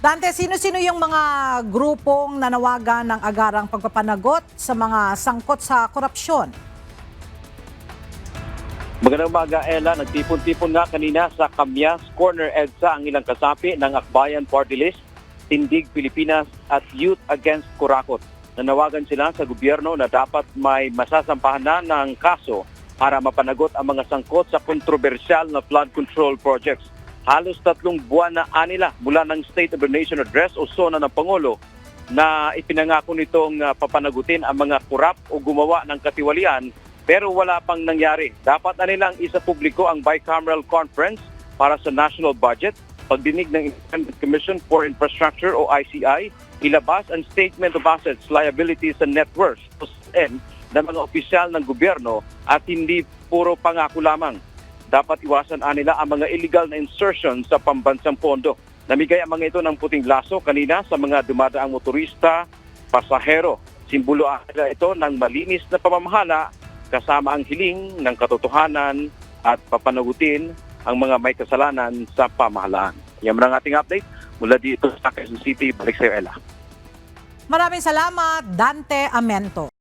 Dante, sino-sino yung mga grupong nanawagan ng agarang pagpapanagot sa mga sangkot sa korupsyon? Magandang umaga, Ella. Nagtipon-tipon nga kanina sa Camyas Corner EDSA ang ilang kasapi ng Akbayan Party List, Tindig Pilipinas at Youth Against Kurakot. Nanawagan sila sa gobyerno na dapat may masasampahan na ng kaso para mapanagot ang mga sangkot sa kontrobersyal na flood control projects. Halos 3 buwan na anila mula ng State of the Nation Address o SONA ng Pangulo na ipinangako nitong papanagutin ang mga kurap o gumawa ng katiwalian pero wala pang nangyari. Dapat na nilang isa publiko ang bicameral conference para sa national budget, pagdinig ng Independent Commission for Infrastructure o ICI, ilabas ang Statement of Assets, Liabilities and Net Worth ng mga opisyal ng gobyerno at hindi puro pangako lamang. Dapat iwasan nila ang mga illegal na insertion sa pambansang pondo. Namigay ang mga ito ng puting laso kanina sa mga dumadaang motorista, pasahero. Simbolo nila ito ng malinis na pamamahala kasama ang hiling ng katotohanan at papanagutin ang mga may kasalanan sa pamahalaan. Yan ang ating update mula dito sa Quezon City. Balik sa iyo, Ella. Maraming salamat, Dante Amento.